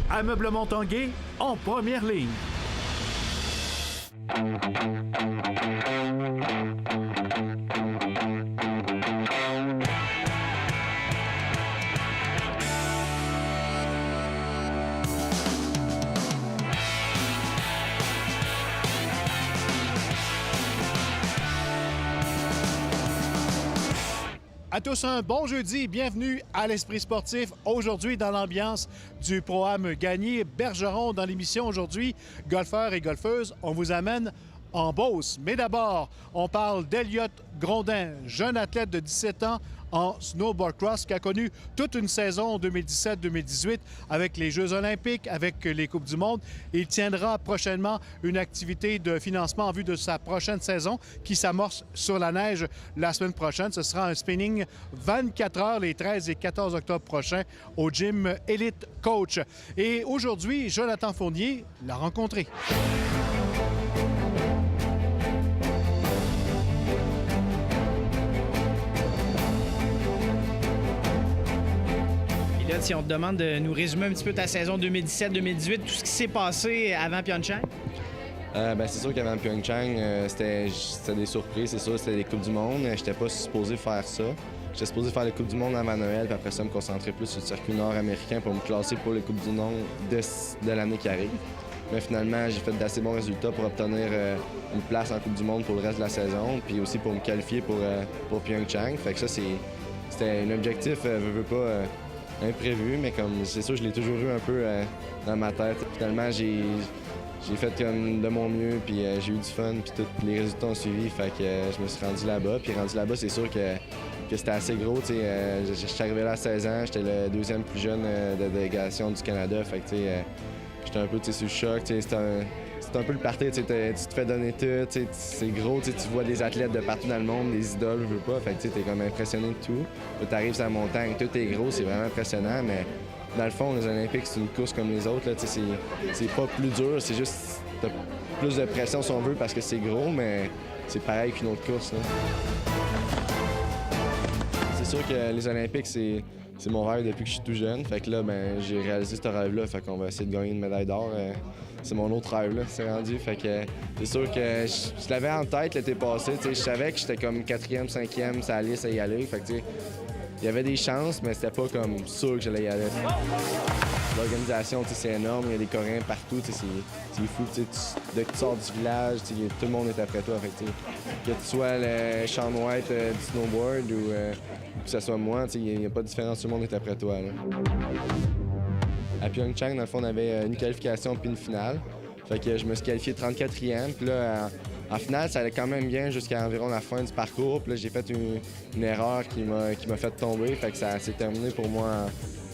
Ameublement Tanguay en première ligne. À tous un bon jeudi, bienvenue à l'Esprit sportif. Aujourd'hui, dans l'ambiance du Pro-Am Gagné Bergeron, dans l'émission aujourd'hui, golfeurs et golfeuses, on vous amène en Beauce. Mais d'abord, on parle d'Elliott Grondin, jeune athlète de 17 ans en snowboard cross qui a connu toute une saison 2017-2018 avec les Jeux olympiques, avec les Coupes du monde. Il tiendra prochainement une activité de financement en vue de sa prochaine saison qui s'amorce sur la neige la semaine prochaine. Ce sera un spinning 24 heures les 13 et 14 octobre prochains au gym Elite Coach. Et aujourd'hui, Jonathan Fournier l'a rencontré. Si on te demande de nous résumer un petit peu ta saison 2017-2018, tout ce qui s'est passé avant Pyeongchang? C'est sûr qu'avant Pyeongchang, c'était des surprises, c'est sûr, c'était les Coupes du monde. J'étais pas supposé faire ça. J'étais supposé faire les Coupes du monde avant Noël, puis après ça, me concentrer plus sur le circuit nord-américain pour me classer pour les Coupes du monde de l'année qui arrive. Mais finalement, j'ai fait d'assez bons résultats pour obtenir une place en Coupe du monde pour le reste de la saison, puis aussi pour me qualifier pour Pyeongchang. Fait que ça, c'était un objectif, veux pas... imprévu, mais comme c'est sûr, je l'ai toujours eu un peu dans ma tête. Finalement, j'ai fait comme de mon mieux, puis j'ai eu du fun, puis tous les résultats ont suivi, fait que je me suis rendu là-bas. Puis rendu là-bas, c'est sûr que c'était assez gros. Je suis arrivé là à 16 ans, j'étais le deuxième plus jeune de délégation du Canada, fait que j'étais un peu sous le choc. C'est un peu le party, tu te fais donner tout, c'est gros, tu vois des athlètes de partout dans le monde, des idoles, je veux pas, fait que t'es comme impressionné de tout. Tu arrives sur la montagne, tout est gros, c'est vraiment impressionnant, mais dans le fond, les Olympiques, c'est une course comme les autres, c'est pas plus dur, c'est juste t'as plus de pression si on veut parce que c'est gros, mais c'est pareil qu'une autre course. Là. C'est sûr que les Olympiques, c'est mon rêve depuis que je suis tout jeune, fait que là, j'ai réalisé ce rêve-là, fait qu'on va essayer de gagner une médaille d'or. C'est mon autre rêve, là, c'est rendu. Fait que c'est sûr que je l'avais en tête l'été passé. Je savais que j'étais comme 4e, 5e, ça allait, ça y allait. Fait que il y avait des chances, mais c'était pas comme sûr que j'allais y aller. L'organisation, c'est énorme, il y a des Coréens partout, c'est fou. Dès que tu sors du village, tout le monde est après toi. Fait que tu sois le Sean White du snowboard ou que ce soit moi, il n'y a pas de différence, tout le monde est après toi. Là. À Pyeongchang, dans le fond, on avait une qualification puis une finale. Fait que je me suis qualifié 34e. Puis là, en finale, ça allait quand même bien jusqu'à environ la fin du parcours. Puis là, j'ai fait une erreur qui m'a fait tomber. Fait que ça s'est terminé pour moi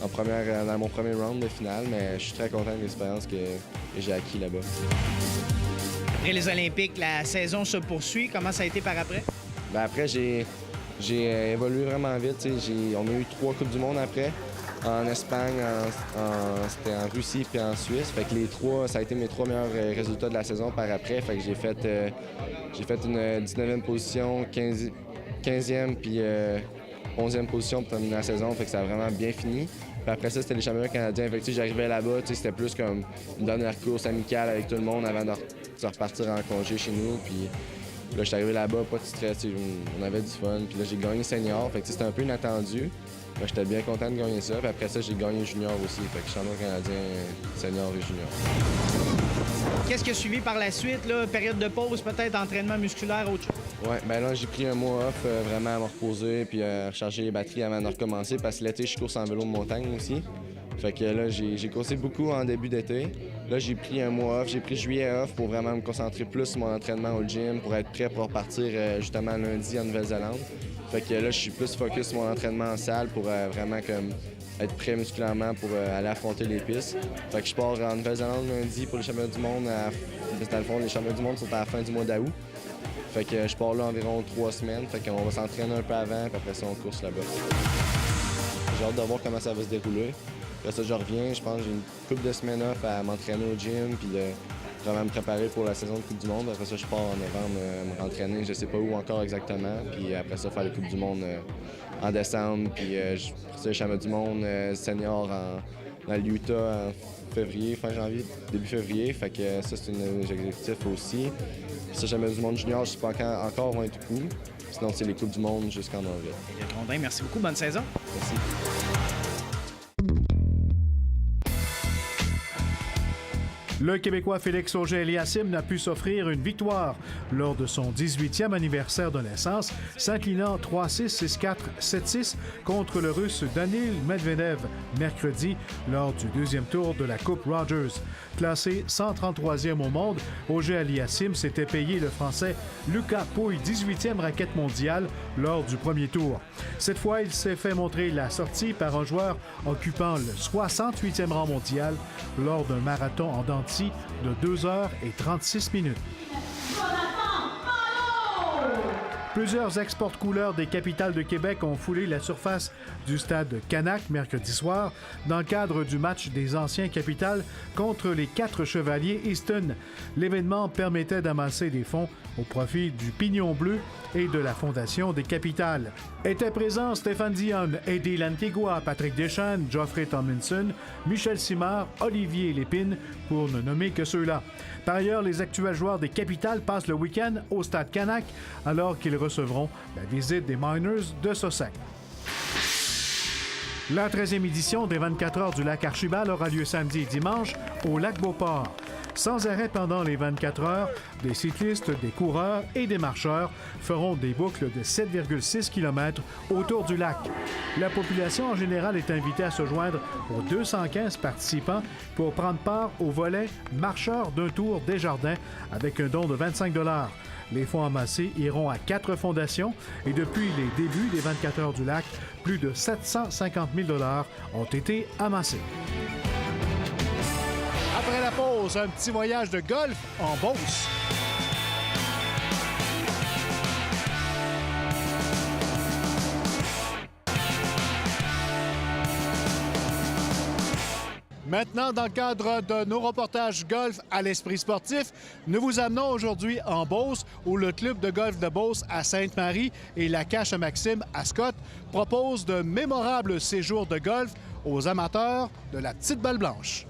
dans mon premier round de finale. Mais je suis très content de l'expérience que j'ai acquis là-bas. Après les Olympiques, la saison se poursuit. Comment ça a été par après? Après, j'ai évolué vraiment vite. On a eu 3 Coupes du monde après. En Espagne, c'était en Russie puis en Suisse. Fait que les 3, ça a été mes 3 meilleurs résultats de la saison par après. Fait que j'ai fait une 19e position, 15e puis 11e position pour terminer la saison. Fait que ça a vraiment bien fini. Puis après ça, c'était les championnats canadiens. Fait que j'arrivais là-bas, c'était plus comme une dernière course amicale avec tout le monde avant de repartir en congé chez nous. Puis là, je suis arrivé là-bas, pas de stress, on avait du fun. Puis là, j'ai gagné senior. Fait que c'était un peu inattendu. Moi, j'étais bien content de gagner ça. Puis après ça, j'ai gagné junior aussi. Fait que champion canadien, senior et junior. Qu'est-ce qui a suivi par la suite? Là? Période de pause, peut-être entraînement musculaire, autre chose? Ouais, là, j'ai pris un mois off vraiment à me reposer puis recharger les batteries avant de recommencer parce que l'été, je course en vélo de montagne aussi. Fait que là, j'ai coursé beaucoup en début d'été. Là, j'ai pris un mois off, j'ai pris juillet off pour vraiment me concentrer plus sur mon entraînement au gym pour être prêt pour repartir justement lundi en Nouvelle-Zélande. Fait que là, je suis plus focus sur mon entraînement en salle pour vraiment comme être prêt musculairement pour aller affronter les pistes. Fait que je pars en Nouvelle-Zélande lundi pour les championnats du monde. Dans le fond, les championnats du monde sont à la fin du mois d'août. Fait que je pars là environ 3 semaines. Fait qu'on va s'entraîner un peu avant, puis après ça, on course là-bas. J'ai hâte de voir comment ça va se dérouler. Après ça, je reviens. Je pense que j'ai une couple de semaines off à m'entraîner au gym, puis de vraiment me préparer pour la saison de Coupe du Monde. Après ça, je pars en novembre me rentraîner, je sais pas où encore exactement. Puis après ça, faire la Coupe du Monde en décembre. Puis après ça, le championnat du monde senior dans l'Utah en février, fin janvier, début février. Fait que ça, c'est un objectif aussi. Puis ça, jamais du monde junior, je sais pas quand encore vont être cool. Sinon, c'est les Coupes du monde jusqu'en avril. Grondin, merci beaucoup. Bonne saison. Merci. Le Québécois Félix Auger-Aliassime n'a pu s'offrir une victoire lors de son 18e anniversaire de naissance, s'inclinant 3-6, 6-4, 7-6 contre le Russe Danil Medvedev mercredi lors du deuxième tour de la Coupe Rogers. Classé 133e au monde, Auger-Aliassime s'était payé le Français Lucas Pouille, 18e raquette mondiale, lors du premier tour. Cette fois, il s'est fait montrer la sortie par un joueur occupant le 68e rang mondial lors d'un marathon en dents de 2 heures et 36 minutes. Plusieurs ex-porte-couleurs des capitales de Québec ont foulé la surface du stade Canac mercredi soir dans le cadre du match des anciens capitales contre les 4 Chevaliers Easton. L'événement permettait d'amasser des fonds au profit du Pignon Bleu et de la Fondation des capitales. Étaient présents Stéphane Dionne, Eddie Lantigua, Patrick Deschênes, Geoffrey Tomlinson, Michel Simard, Olivier Lépine, pour ne nommer que ceux-là. Par ailleurs, les actuels joueurs des capitales passent le week-end au stade Canac alors qu'ils recevront la visite des Miners de Sault-Sac. La 13e édition des 24 heures du lac Archibald aura lieu samedi et dimanche au lac Beauport. Sans arrêt pendant les 24 heures, des cyclistes, des coureurs et des marcheurs feront des boucles de 7,6 km autour du lac. La population en général est invitée à se joindre aux 215 participants pour prendre part au volet Marcheurs d'un tour des jardins avec un don de 25 $. Les fonds amassés iront à 4 fondations et depuis les débuts des 24 heures du lac, plus de 750 000 $ ont été amassés. Après la pause, un petit voyage de golf en Beauce. Maintenant, dans le cadre de nos reportages golf à l'Esprit sportif, nous vous amenons aujourd'hui en Beauce, où le club de golf de Beauce à Sainte-Marie et la Cache à Maxime à Scott proposent de mémorables séjours de golf aux amateurs de la petite balle blanche.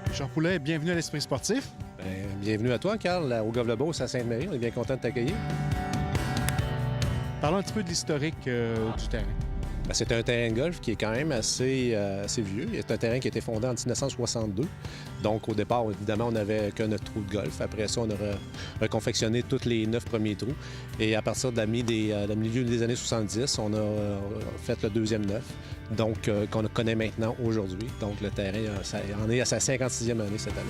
Richard Poulet, bienvenue à l'Esprit sportif. Bienvenue à toi, Carl, au Golf de Beauce à Sainte-Marie. On est bien content de t'accueillir. Parlons un petit peu de l'historique du terrain. C'est un terrain de golf qui est quand même assez vieux. C'est un terrain qui a été fondé en 1962. Donc, au départ, évidemment, on n'avait que notre trou de golf. Après ça, on a reconfectionné tous les 9 premiers trous. Et à partir de la milieu des années 70, on a fait le deuxième 9, donc qu'on connaît maintenant aujourd'hui. Donc, le terrain, on est à sa 56e année cette année.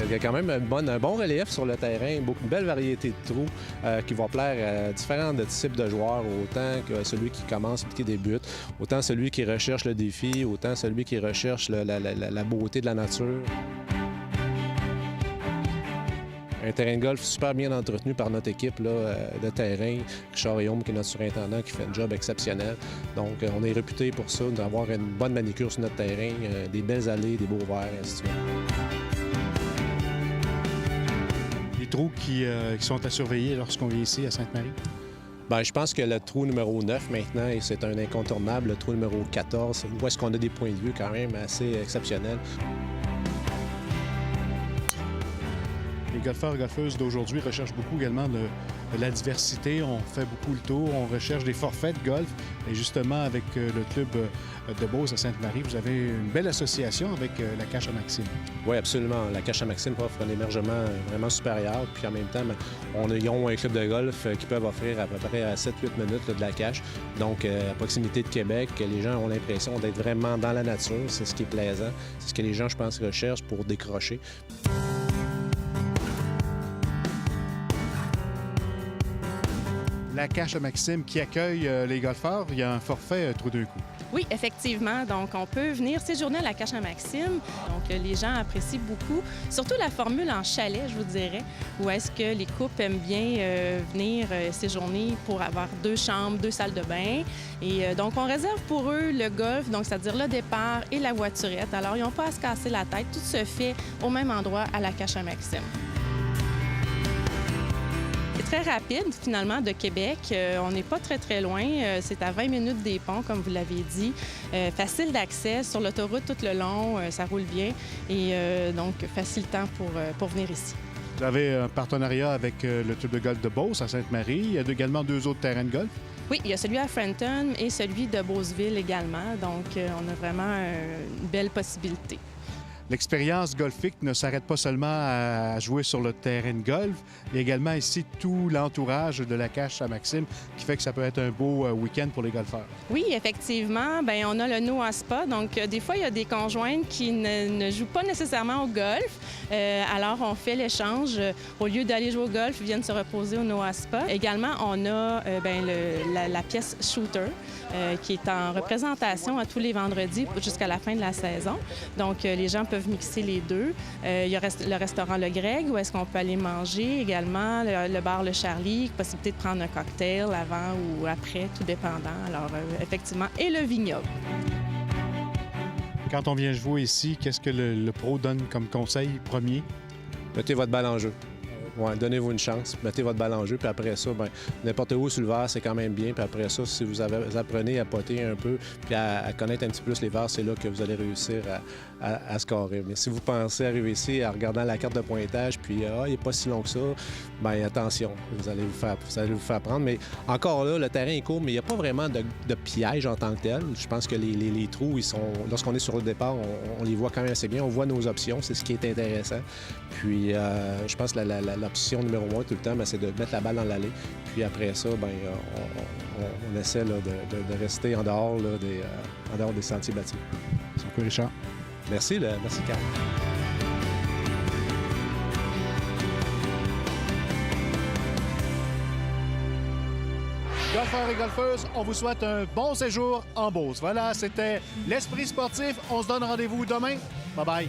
Il y a quand même un bon relief sur le terrain, une belle variété de trous qui vont plaire à différents types de joueurs, autant que celui qui commence et qui débute, autant celui qui recherche le défi, autant celui qui recherche la beauté de la nature. Un terrain de golf super bien entretenu par notre équipe là, de terrain, Richard Réaume, qui est notre surintendant, qui fait un job exceptionnel. Donc, on est réputé pour ça, d'avoir une bonne manicure sur notre terrain, des belles allées, des beaux verts, ainsi de suite. Les trous qui sont à surveiller lorsqu'on vient ici à Sainte-Marie? Bien, je pense que le trou numéro 9 maintenant, c'est un incontournable. Le trou numéro 14, où est-ce qu'on a des points de vue quand même assez exceptionnels. Les golfeurs et golfeuses d'aujourd'hui recherchent beaucoup également de la diversité. On fait beaucoup le tour, on recherche des forfaits de golf. Et justement, avec le club de Beauce à Sainte-Marie, vous avez une belle association avec la Cache à Maxime. Oui, absolument. La Cache à Maxime offre un hébergement vraiment supérieur. Puis en même temps, ils ont un club de golf qui peuvent offrir à peu près à 7-8 minutes de la Cache. Donc, à proximité de Québec, les gens ont l'impression d'être vraiment dans la nature. C'est ce qui est plaisant. C'est ce que les gens, je pense, recherchent pour décrocher. la cache à Maxime qui accueille les golfeurs. Il y a un forfait trou d'un coup. Oui, effectivement. Donc, on peut venir séjourner à la cache à Maxime. Donc, les gens apprécient beaucoup, surtout la formule en chalet, je vous dirais, où est-ce que les couples aiment bien venir séjourner pour avoir 2 chambres, 2 salles de bain. Et donc, on réserve pour eux le golf, donc c'est-à-dire le départ et la voiturette. Alors, ils n'ont pas à se casser la tête. Tout se fait au même endroit à la cache à Maxime. C'est très rapide, finalement, de Québec. On n'est pas très loin. C'est à 20 minutes des ponts, comme vous l'avez dit. Facile d'accès sur l'autoroute tout le long. Ça roule bien. Et donc, facilitant pour venir ici. Vous avez un partenariat avec le club de golf de Beauce à Sainte-Marie. Il y a également 2 autres terrains de golf. Oui, il y a celui à Frenton et celui de Beauceville également. Donc, on a vraiment une belle possibilité. L'expérience golfique ne s'arrête pas seulement à jouer sur le terrain de golf. Il y a également ici tout l'entourage de la cache à Maxime qui fait que ça peut être un beau week-end pour les golfeurs. Oui, effectivement. Bien, on a le Noah Spa. Donc, des fois, il y a des conjointes qui ne jouent pas nécessairement au golf. Alors, on fait l'échange. Au lieu d'aller jouer au golf, ils viennent se reposer au Noah Spa. Également, on a la pièce Shooter qui est en représentation à tous les vendredis jusqu'à la fin de la saison. Donc, les gens peuvent mixer les deux. Il y a le restaurant Le Greg, où est-ce qu'on peut aller manger également, le bar Le Charlie, possibilité de prendre un cocktail avant ou après, tout dépendant. Alors, effectivement, et le vignoble. Quand on vient jouer ici, qu'est-ce que le pro donne comme conseil premier? Mettez votre balle en jeu. Ouais, donnez-vous une chance, mettez votre balle en jeu, puis après ça, n'importe où sur le verre, c'est quand même bien. Puis après ça, si vous apprenez à poter un peu, puis à connaître un petit peu plus les verres, c'est là que vous allez réussir à scorer. Mais si vous pensez arriver ici en regardant la carte de pointage, puis il n'est pas si long que ça, bien attention, vous allez vous faire prendre. Mais encore là, le terrain est court, mais il n'y a pas vraiment de piège en tant que tel. Je pense que les trous, lorsqu'on est sur le départ, on les voit quand même assez bien. On voit nos options, c'est ce qui est intéressant. Puis je pense que l'option numéro 1 tout le temps, c'est de mettre la balle dans l'allée. Puis après ça, on essaie là, de rester en dehors des sentiers battus. C'est beaucoup, Richard. Merci, Carl. Golfeurs et golfeuses, on vous souhaite un bon séjour en Beauce. Voilà, c'était l'Esprit sportif. On se donne rendez-vous demain. Bye-bye.